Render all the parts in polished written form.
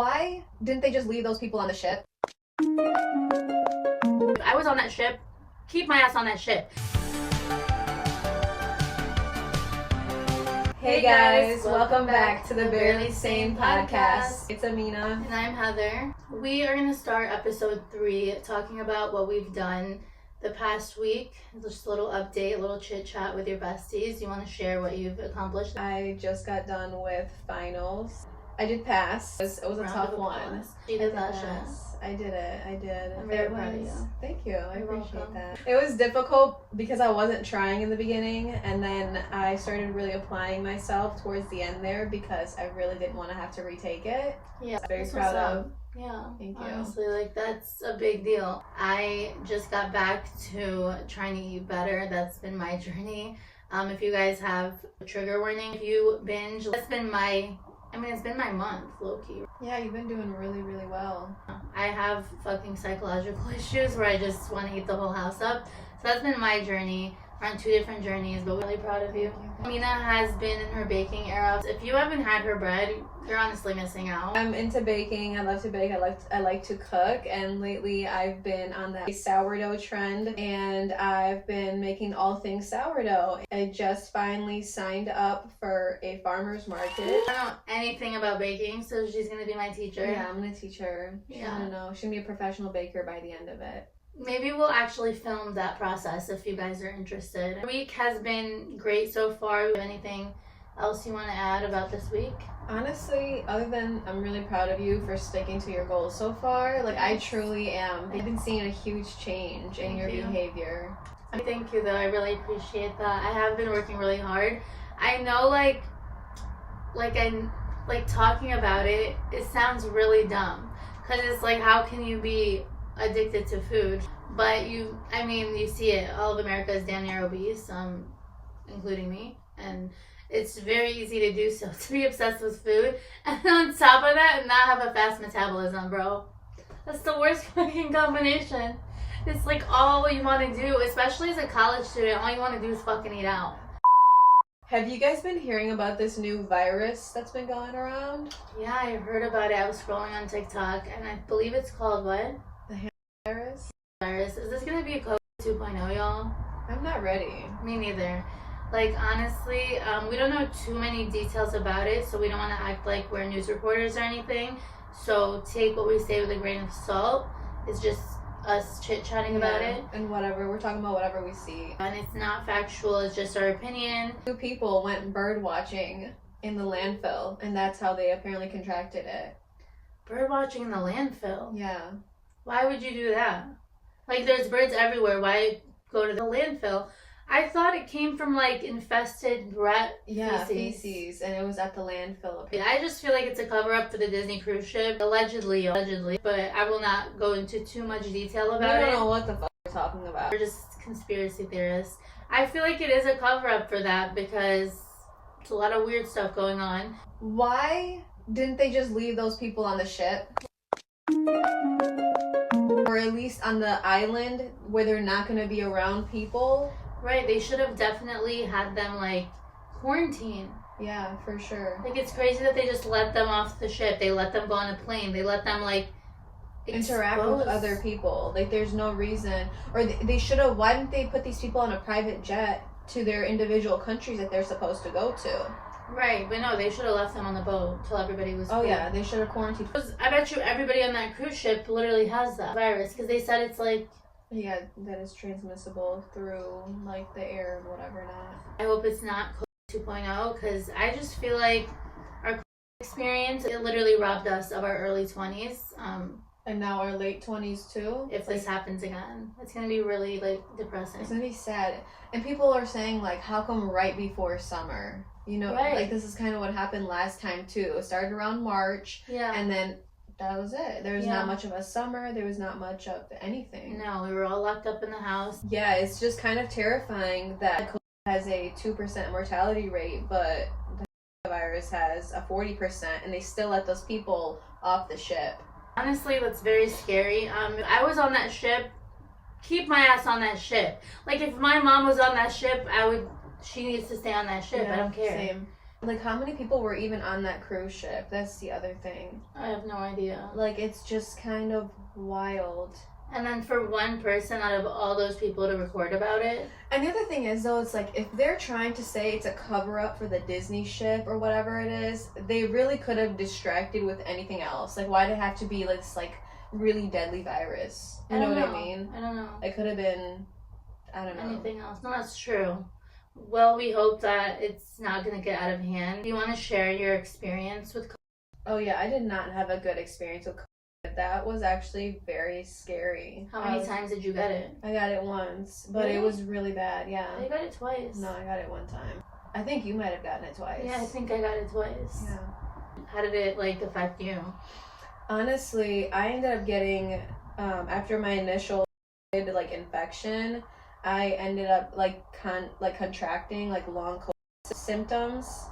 Why didn't they just leave those people on the ship? If I was on that ship, keep my ass on that ship. Hey guys, welcome back to the Barely Sane Podcast. It's Amina. And I'm Heather. We are going to start episode 3 talking about what we've done the past week. Just a little update, a little chit chat with your besties. You want to share what you've accomplished? I just got done with finals. I did pass. It was a tough one. You did that shit. I did it. I'm very proud of you. Thank you. I appreciate welcome. that. It was difficult because I wasn't trying in the beginning, and then I started really applying myself towards the end there because I really didn't want to have to retake it. Yeah. Very proud of. Yeah. Thank you. Honestly, that's a big deal. I just got back to trying to eat better. That's been my journey. If you guys have a trigger warning, if you binge, it's been my month, low-key. Yeah, you've been doing really, really well. I have fucking psychological issues where I just want to eat the whole house up. So that's been my journey. We're on 2 different journeys, but we're really proud of you. Amina has been in her baking era. If you haven't had her bread, you're honestly missing out. I'm into baking. I love to bake. I like to cook, and lately I've been on that sourdough trend, and I've been making all things sourdough. I just finally signed up for a farmer's market. I don't know anything about baking, so she's gonna be my teacher. Yeah, I'm gonna teach her. Yeah. I don't know. She's gonna be a professional baker by the end of it. Maybe we'll actually film that process if you guys are interested. The week has been great so far. Anything else you want to add about this week? Honestly, other than I'm really proud of you for sticking to your goals so far. I truly am. I've been seeing a huge change in your behavior. Thank you, though. I really appreciate that. I have been working really hard. I know, I'm talking about it. It sounds really dumb because it's like, how can you be addicted to food? But you see it. All of America is damn near obese, including me, and it's very easy to do so, to be obsessed with food, and on top of that, not have a fast metabolism, bro. That's the worst fucking combination. It's like all you want to do, especially as a college student, all you want to do is fucking eat out. Have you guys been hearing about this new virus that's been going around? Yeah, I heard about it. I was scrolling on TikTok, and I believe it's called what? Virus? Is this gonna be a COVID 2.0, y'all? I'm not ready. Me neither. Honestly, we don't know too many details about it, so we don't want to act like we're news reporters or anything. So take what we say with a grain of salt. It's just us chit-chatting about it. And whatever. We're talking about whatever we see. And it's not factual, it's just our opinion. 2 people went bird watching in the landfill, and that's how they apparently contracted it. Bird watching in the landfill? Yeah. Why would you do that? There's birds everywhere. Why go to the landfill? I thought it came from, infested rat feces, and it was at the landfill. I just feel like it's a cover-up for the Disney cruise ship. Allegedly. But I will not go into too much detail about it. I don't know what the fuck we're talking about. We're just conspiracy theorists. I feel like it is a cover-up for that because it's a lot of weird stuff going on. Why didn't they just leave those people on the ship? Or at least on the island where they're not going to be around people? Right, they should have definitely had them, quarantine. Yeah, for sure. It's crazy that they just let them off the ship. They let them go on a plane. They let them, interact with other people. There's no reason. Or they should have, why didn't they put these people on a private jet to their individual countries that they're supposed to go to? Right, but no, they should have left them on the boat until everybody was cool. Yeah, they should have quarantined. I bet you everybody on that cruise ship literally has that virus because they said it's yeah, that is transmissible through the air and whatever not. I hope it's not COVID 2.0 because I just feel like our experience, it literally robbed us of our early 20s. And now our late 20s too. If this happens again, it's going to be really depressing. It's going to be sad. And people are saying how come right before summer? Right. This is kind of what happened last time too. It started around March. Yeah. And then that was it. There was not much of a summer. There was not much of anything. No, we were all locked up in the house. Yeah, it's just kind of terrifying that COVID has a 2% mortality rate, but the virus has a 40%, and they still let those people off the ship. Honestly, that's very scary. I was on that ship. Keep my ass on that ship. If my mom was on that ship, she needs to stay on that ship. Yeah, I don't care. Same. Like, how many people were even on that cruise ship? That's the other thing. I have no idea. Like, it's just kind of wild. And then for one person out of all those people to record about it. And the other thing is, though, it's like, if they're trying to say it's a cover-up for the Disney ship or whatever it is, they really could have distracted with anything else. Like, why'd it have to be this, like, really deadly virus? You know what I mean? I don't know. It could have been, I don't know. Anything else. No, that's true. Well, we hope that it's not going to get out of hand. Do you want to share your experience with COVID? Oh, yeah, I did not have a good experience with COVID. That was actually very scary. How many times did you get it? I got it once, but Really? it was really bad, yeah. I got it twice. No, I got it one time. I think you might have gotten it twice. Yeah, I think I got it twice. Yeah. How did it, like, affect you? Honestly, I ended up getting, after my initial, like, infection, I ended up, like, contracting, like, long COVID symptoms.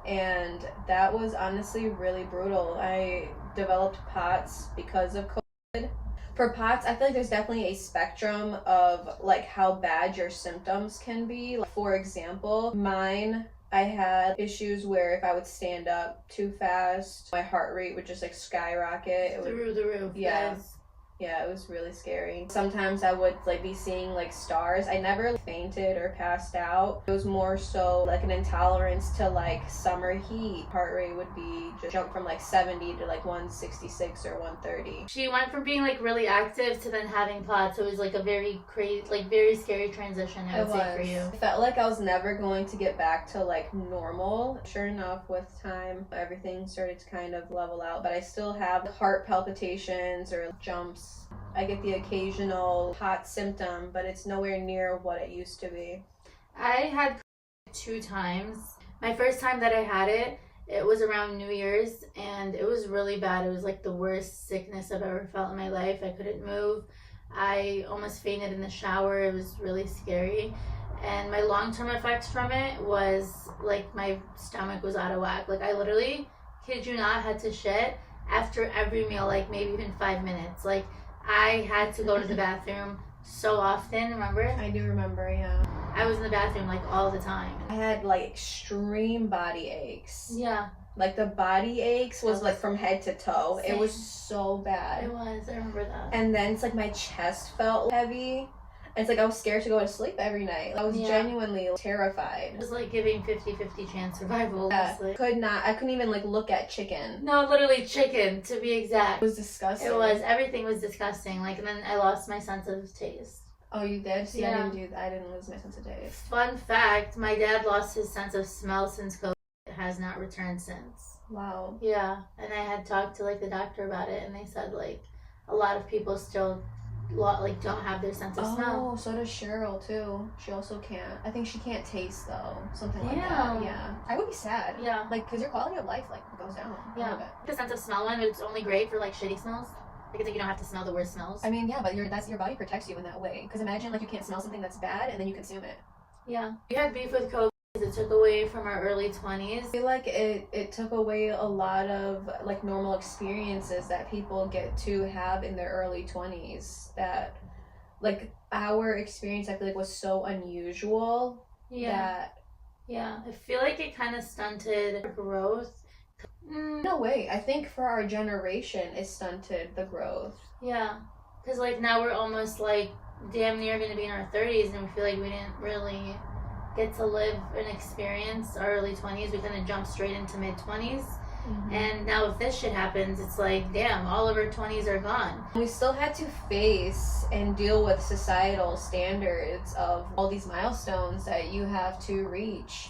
And that was honestly really brutal. I developed POTS because of COVID. For POTS, I feel like there's definitely a spectrum of like how bad your symptoms can be. Like, for example, mine, I had issues where if I would stand up too fast, my heart rate would just like skyrocket. Through the roof. Yeah. Yes. Yeah, it was really scary. Sometimes I would like be seeing like stars. I never fainted or passed out. It was more so like an intolerance to like summer heat. Heart rate would be just jump from like 70 to like 166 or 130. She went from being like really active to then having POTS. So it was like a very crazy, like very scary transition, I would say, for you. I felt like I was never going to get back to like normal. Sure enough, with time, everything started to kind of level out, but I still have heart palpitations or jumps. I get the occasional hot symptom, but it's nowhere near what it used to be. I had 2 times. My first time that I had it, it was around New Year's, and it was really bad. It was like the worst sickness I've ever felt in my life. I couldn't move. I almost fainted in the shower. It was really scary. And my long-term effects from it was like my stomach was out of whack. Like I literally, kid you not, had to shit after every meal, like maybe even 5 minutes. Like I had to go to the bathroom so often, remember? I do remember, yeah. I was in the bathroom like all the time. I had like extreme body aches. Yeah. Like the body aches was like from head to toe. Same. It was so bad. It was, I remember that. And then it's like my chest felt heavy. It's like I was scared to go to sleep every night. I was genuinely terrified. It was like giving 50-50 chance survival. Yeah, I couldn't even like look at chicken. No, literally chicken, to be exact. It was disgusting. It was, everything was disgusting. Like, and then I lost my sense of taste. Oh, you did? See, Yeah. I didn't lose my sense of taste. Fun fact, my dad lost his sense of smell since COVID. It has not returned since. Wow. Yeah, and I had talked to like the doctor about it, and they said like a lot of people still like don't have their sense of smell. Oh, so does Cheryl too. She also can't. I think she can't taste though. Something like Damn. that. Yeah. I would be sad. Yeah. Like, because your quality of life like goes down. A little bit. The sense of smell one, it's only great for like shitty smells. Like it's like you don't have to smell the worst smells. I mean, yeah, but your body protects you in that way. Because imagine like you can't smell something that's bad and then you consume it. Yeah. We had beef with COVID. It took away from our early 20s. I feel like it took away a lot of like normal experiences that people get to have in their early 20s. That like our experience, I feel like, was so unusual. Yeah. I feel like it kind of stunted our growth. No way. I think for our generation, it stunted the growth. Yeah. Because like now we're almost like damn near going to be in our 30s, and we feel like we didn't really get to live and experience our early 20s. We kind of jumped straight into mid 20s. Mm-hmm. And now if this shit happens, it's like, damn, all of our 20s are gone. We still had to face and deal with societal standards of all these milestones that you have to reach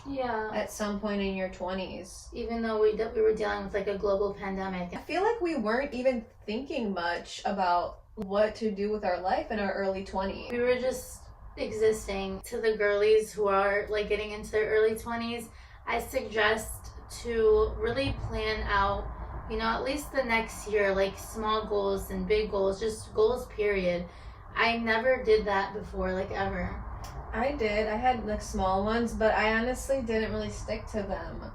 at some point in your 20s. Even though we were dealing with like a global pandemic. I feel like we weren't even thinking much about what to do with our life in our early 20s. We were just existing. To the girlies who are like getting into their early 20s, I suggest to really plan out, you know, at least the next year, like small goals and big goals, just goals, period. I never did that before, like ever. I did. I had like small ones, but I honestly didn't really stick to them.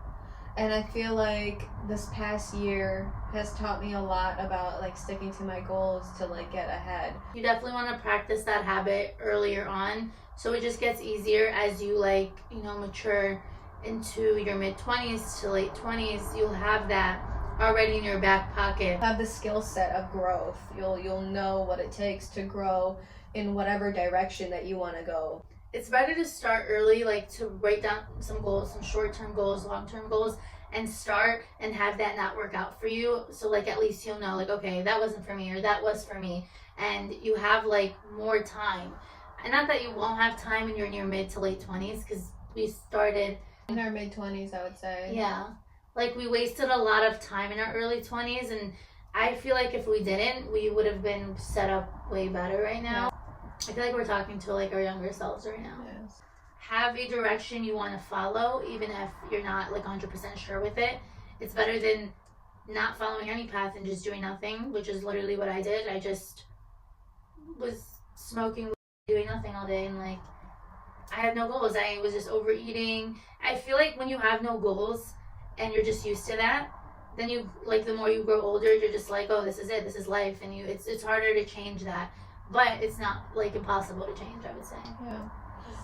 And I feel like this past year has taught me a lot about like sticking to my goals to like get ahead. You definitely want to practice that habit earlier on, so it just gets easier as you like, you know, mature into your mid-20s to late 20s, you'll have that already in your back pocket. Have the skill set of growth. You'll know what it takes to grow in whatever direction that you want to go. It's better to start early, like to write down some goals, some short-term goals, long-term goals, and start and have that not work out for you. So like at least you'll know, like, okay, that wasn't for me or that was for me. And you have like more time. And not that you won't have time when you're in your mid to late 20s, because we started in our mid-20s, I would say. Yeah. Like we wasted a lot of time in our early 20s, and I feel like if we didn't, we would have been set up way better right now. I feel like we're talking to like our younger selves right now. Yes. Have a direction you want to follow, even if you're not like 100% sure with it. It's better than not following any path and just doing nothing, which is literally what I did. I just was smoking, doing nothing all day, and like I had no goals. I was just overeating. I feel like when you have no goals and you're just used to that, then you like the more you grow older, you're just like, oh, this is it, this is life, and it's harder to change that. But it's not like impossible to change, I would say. Yeah.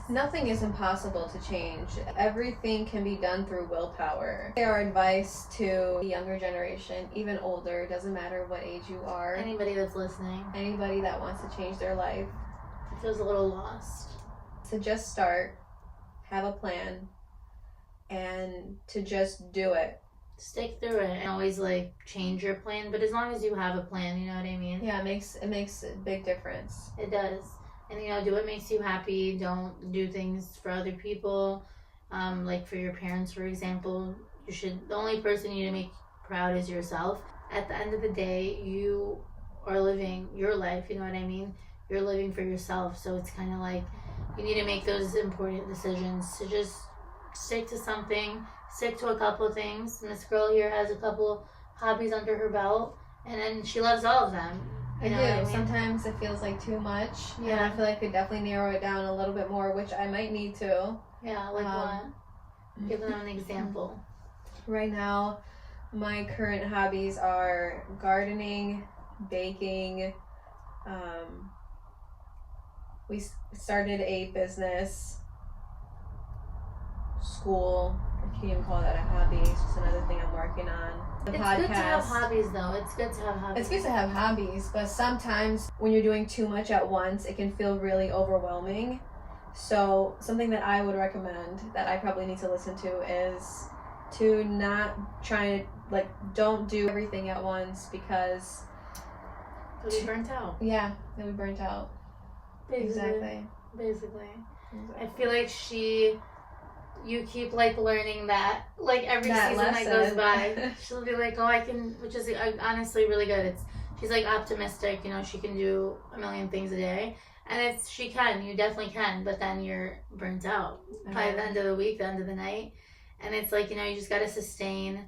Nothing is impossible to change. Everything can be done through willpower. Our advice to the younger generation, even older, doesn't matter what age you are. Anybody that's listening. Anybody that wants to change their life. Feels a little lost. To just start, have a plan, and to just do it. Stick through it and always like change your plan, but as long as you have a plan, you know what I mean? Yeah, it makes a big difference. It does. And you know, do what makes you happy. Don't do things for other people. Like for your parents, for example, the only person you need to make proud is yourself. At the end of the day, you are living your life, you know what I mean? You're living for yourself, so it's kind of like you need to make those important decisions to just stick to something, stick to a couple of things. And this girl here has a couple hobbies under her belt, and then she loves all of them. You know what I mean? Sometimes it feels like too much. Yeah. And I feel like I could definitely narrow it down a little bit more, which I might need to. Yeah, like what? Give them an example. Right now, my current hobbies are gardening, baking. We started a business, school. I can't even call that a hobby. It's just another thing I'm working on. It's good to have hobbies, though. It's good to have hobbies. It's good to have hobbies, but sometimes when you're doing too much at once, it can feel really overwhelming. So something that I would recommend that I probably need to listen to is to not try to, like, don't do everything at once, because you'll be burnt out. Yeah, you'll be burnt out. Basically. I feel like you keep like learning that, like every season that goes by, she'll be like, oh, I can, which is honestly really good. She's like optimistic, you know, she can do a million things a day, and you definitely can, but then you're burnt out by the end of the week, the end of the night, and it's like, you know, you just gotta sustain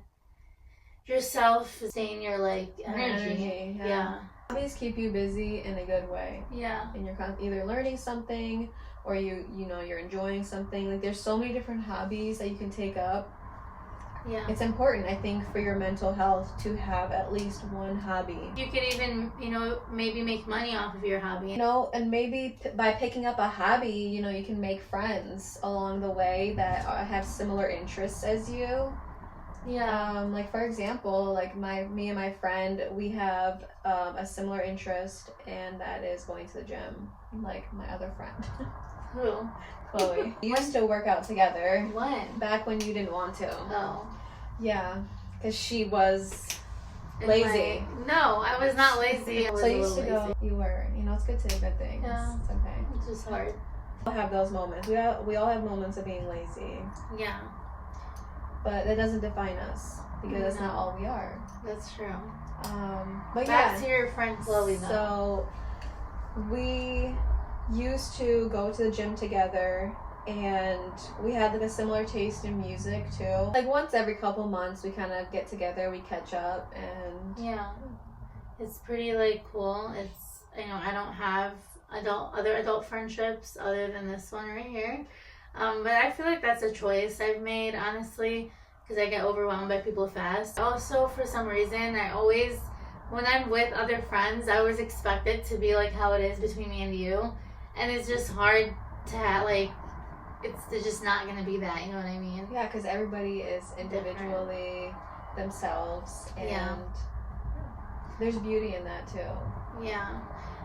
yourself, sustain your like energy. Yeah. Hobbies keep you busy in a good way. Yeah. And you're either learning something, or you're enjoying something. Like, there's so many different hobbies that you can take up. Yeah. It's important, I think, for your mental health to have at least one hobby. You could even, you know, maybe make money off of your hobby. You know, and maybe by picking up a hobby, you know, you can make friends along the way that have similar interests as you. Yeah. Like, for example, like me and my friend, we have a similar interest, and that is going to the gym. Like my other friend. Who? Chloe. We used to work out together. When? Back when you didn't want to. Oh. Yeah, because she was lazy. No, I was not lazy. I was so you used to lazy. go. You were. You know, it's good to do good things. Yeah. It's okay. It's just hard. We all have those moments. We all have moments of being lazy. Yeah. But that doesn't define us, because that's not all we are. That's true. But back to your friend Chloe, though. So we used to go to the gym together, and we had like a similar taste in music too. Like once every couple months, we kind of get together, we catch up, and yeah, it's pretty like cool. It's, you know, I don't have other adult friendships other than this one right here. But I feel like that's a choice I've made, honestly, because I get overwhelmed by people fast. Also, for some reason, when I'm with other friends, I always expect it to be like how it is between me and you. And it's just hard to it's just not gonna be that, you know what I mean? Yeah, because everybody is individually themselves, and there's beauty in that too. Yeah.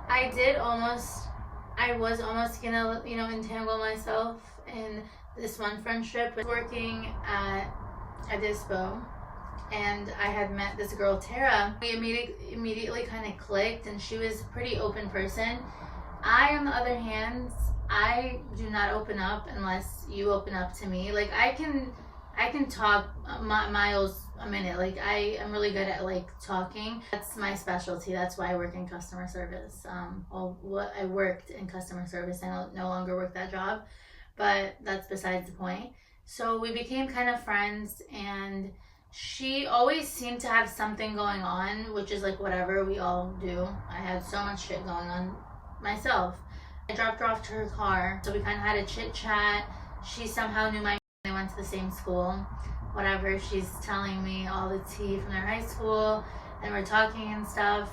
I was almost gonna, entangle myself in this one friendship. Working at a dispo, and I had met this girl, Tara. We immediately kind of clicked, and she was a pretty open person. I, on the other hand, I do not open up unless you open up to me. Like, I can talk miles a minute. Like, I am really good at, like, talking. That's my specialty. That's why I work in customer service. I worked in customer service. I no longer work that job, but that's besides the point. So we became kind of friends, and she always seemed to have something going on, which is, like, whatever we all do. I had so much shit going on myself. I dropped her off to her car, so we kind of had a chit chat. She somehow knew my they went to the same school, whatever. She's telling me all the tea from their high school, and we're talking and stuff,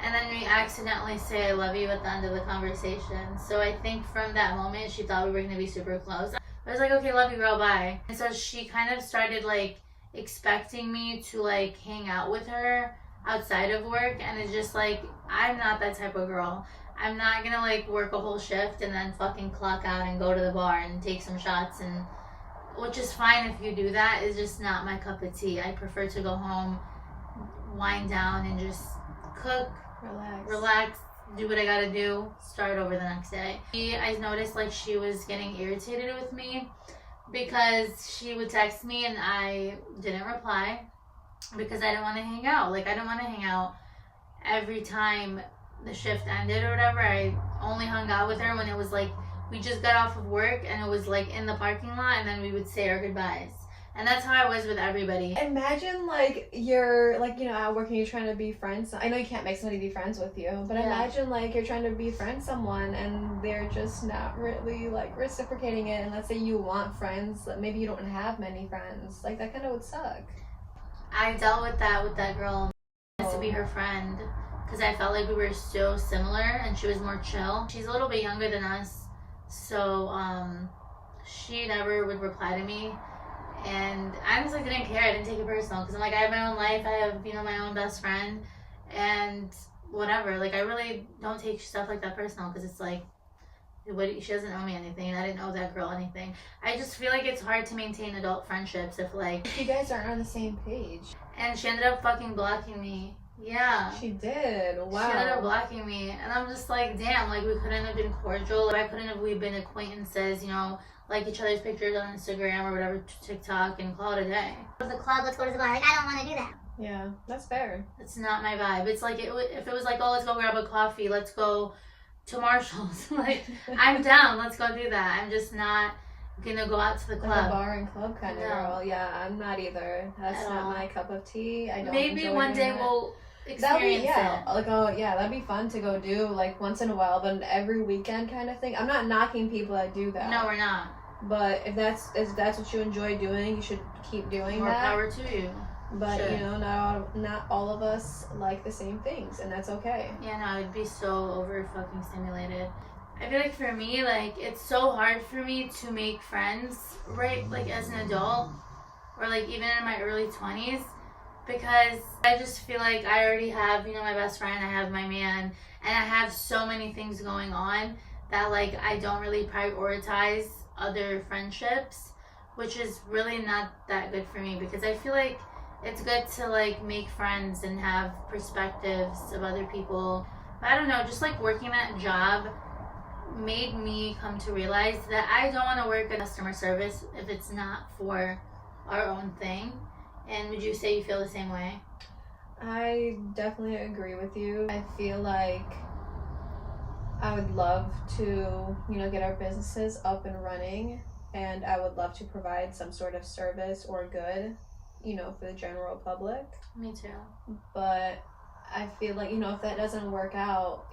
and then we accidentally say I love you at the end of the conversation. So I think from that moment she thought we were going to be super close. I was like, okay, love you, girl, bye. And so she kind of started, like, expecting me to, like, hang out with her outside of work, and it's just like, I'm not that type of girl. I'm not gonna, like, work a whole shift and then fucking clock out and go to the bar and take some shots, and which is fine if you do that. It's just not my cup of tea. I prefer to go home, wind down, and just cook, relax, do what I gotta do, start over the next day. I noticed, like, she was getting irritated with me because she would text me and I didn't reply because I didn't want to hang out. Like, I didn't want to hang out every time the shift ended or whatever. I only hung out with her when it was like we just got off of work and it was like in the parking lot, and then we would say our goodbyes. And that's how I was with everybody. Imagine, like, you're, like, at work and you're trying to be friends. I know you can't make somebody be friends with you, but imagine, like, you're trying to befriend someone and they're just not really, like, reciprocating it. And let's say you want friends, maybe you don't have many friends. Like, that kind of would suck. I dealt with that girl to be her friend because I felt like we were so similar and she was more chill. She's a little bit younger than us, so she never would reply to me. And I honestly didn't care. I didn't take it personal because I'm like, I have my own life. I have, my own best friend and whatever. Like, I really don't take stuff like that personal because it's like, she doesn't owe me anything and I didn't owe that girl anything. I just feel like it's hard to maintain adult friendships if, like, you guys aren't on the same page. And she ended up fucking blocking me. Yeah. She did. Wow. She ended up blocking me. And I'm just like, damn, like, we couldn't have been cordial. Why couldn't have we been acquaintances, like each other's pictures on Instagram or whatever, TikTok, and call it a day? Go to the club, let's go to the bar. Like, I don't want to do that. Yeah, that's fair. It's not my vibe. It's like, if it was like, oh, let's go grab a coffee, let's go to Marshall's. Like, I'm down, let's go do that. I'm just not gonna go out to the club. Like a bar and club kind of girl. Yeah, I'm not either. That's not my cup of tea. I don't Maybe one day we'll experience it. Like, that'd be fun to go do, like, once in a while, but every weekend kind of thing. I'm not knocking people that do that. No, we're not. But if that's what you enjoy doing, you should keep doing More that. More power to you. But not all of us like the same things, and that's okay. Yeah, no, I'd be so over fucking stimulated. I feel like for me, like, it's so hard for me to make friends, right, like, as an adult, or, like, even in my early 20s, because I just feel like I already have, my best friend, I have my man, and I have so many things going on that, like, I don't really prioritize other friendships, which is really not that good for me, because I feel like it's good to, like, make friends and have perspectives of other people. But I don't know, just, like, working that job made me come to realize that I don't want to work in customer service if it's not for our own thing. And would you say you feel the same way? I definitely agree with you. I feel like I would love to, get our businesses up and running, and I would love to provide some sort of service or good, for the general public. Me too. But I feel like, if that doesn't work out,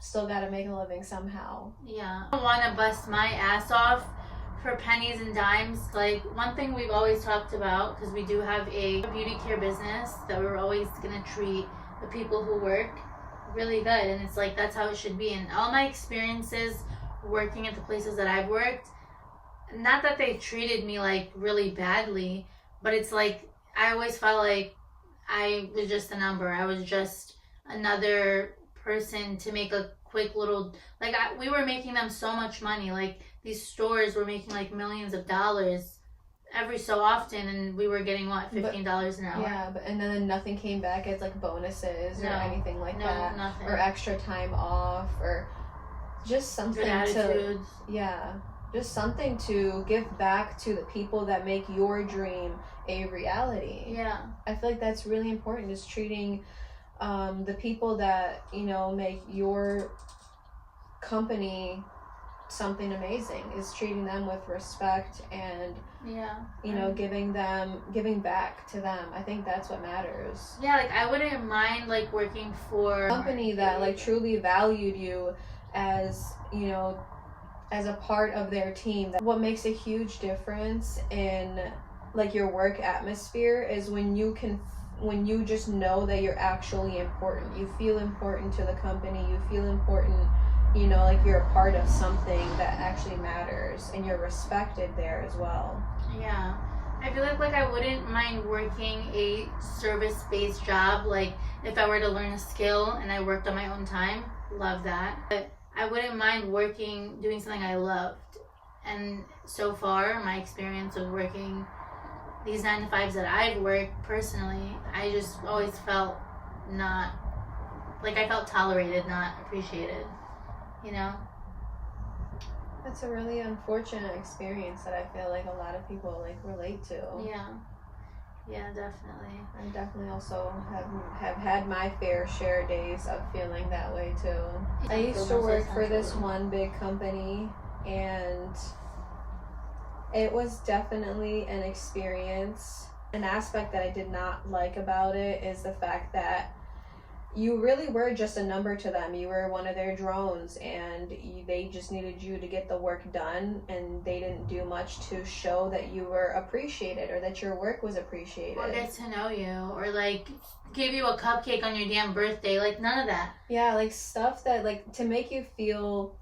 still gotta make a living somehow. Yeah. I don't want to bust my ass off for pennies and dimes. Like, one thing we've always talked about, because we do have a beauty care business, that we're always going to treat the people who work really good, and it's like, that's how it should be. And all my experiences working at the places that I've worked, not that they treated me like really badly, but it's like I always felt like I was just a number. I was just another person to make a quick little, like we were making them so much money. Like these stores were making like millions of dollars every so often, and we were getting what, $15 an hour. Yeah, and then nothing came back as like bonuses or anything like that, nothing. Or extra time off, or just something attitudes. Just something to give back to the people that make your dream a reality. Yeah, I feel like that's really important, is treating the people that, you know, make your company something amazing, is treating them with respect and you know, giving back to them. I think that's what matters. Yeah, like I wouldn't mind like working for a company that like truly valued you as, you know, as a part of their team. What makes a huge difference in like your work atmosphere is when you just know that you're actually important. You feel important to the company. You feel important, you know, like you're a part of something that actually matters, and you're respected there as well. Yeah. I feel like I wouldn't mind working a service-based job. Like if I were to learn a skill and I worked on my own time, love that. But I wouldn't mind doing something I loved. And so far, my experience of working these 9 to 5s that I've worked personally, I just always felt not, like I felt tolerated, not appreciated, you know? That's a really unfortunate experience that I feel like a lot of people like relate to. Yeah, definitely. I definitely also have had my fair share days of feeling that way too. I used to work for this one big company, and it was definitely an experience. An aspect that I did not like about it is the fact that you really were just a number to them. You were one of their drones, and they just needed you to get the work done, and they didn't do much to show that you were appreciated or that your work was appreciated. Or get to know you, or like give you a cupcake on your damn birthday. Like none of that. Yeah, like stuff that like to make you feel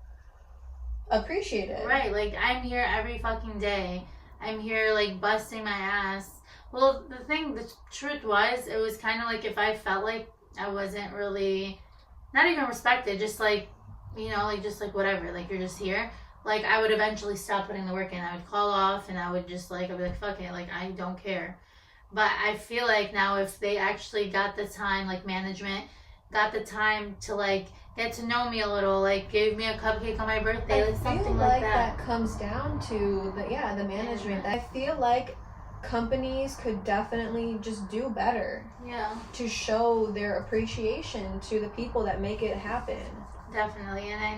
appreciated. Right, like I'm here every fucking day. I'm here like busting my ass. Well, the truth was, it was kind of like if I felt like I wasn't really, not even respected, just like, you know, like just like whatever, like you're just here. Like I would eventually stop putting the work in. I would call off, and I would just like, I'd be like, fuck it, like I don't care. But I feel like now if they actually got the time, like management got the time to like get to know me a little, like gave me a cupcake on my birthday, like something like that. That comes down to the management. I feel like companies could definitely just do better. Yeah. To show their appreciation to the people that make it happen. Definitely. And I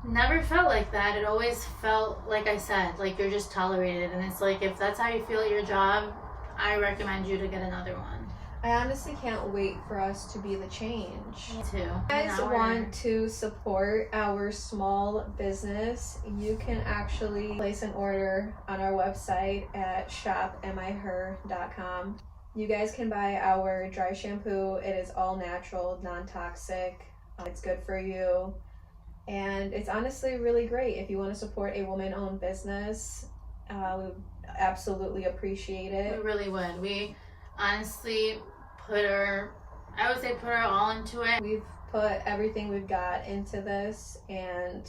never felt like that. It always felt, like I said, like you're just tolerated. And it's like, if that's how you feel at your job, I recommend you to get another one. I honestly can't wait for us to be the change. Me too. If you guys want to support our small business, you can actually place an order on our website at shopamiher.com. You guys can buy our dry shampoo. It is all natural, non-toxic. It's good for you. And it's honestly really great. If you want to support a woman-owned business, we would absolutely appreciate it. We really would. We honestly put our all into it. We've put everything we've got into this, and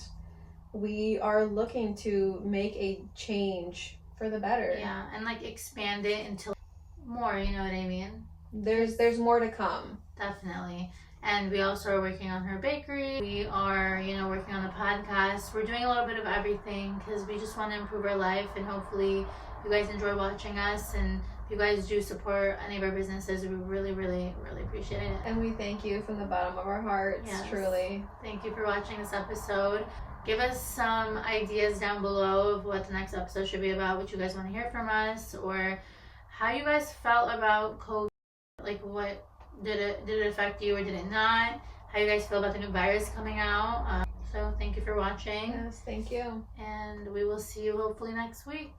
we are looking to make a change for the better. Yeah, and like expand it into more, you know what I mean? There's more to come. Definitely. And we also are working on her bakery. We are, you know, working on the podcast. We're doing a little bit of everything because we just want to improve our life, and hopefully you guys enjoy watching us, and if you guys do support any of our businesses, we really, really, really appreciate it. And we thank you from the bottom of our hearts, truly. Thank you for watching this episode. Give us some ideas down below of what the next episode should be about, what you guys want to hear from us, or how you guys felt about COVID. Like, what did it affect you or did it not? How you guys feel about the new virus coming out? So thank you for watching. Yes, thank you. And we will see you hopefully next week.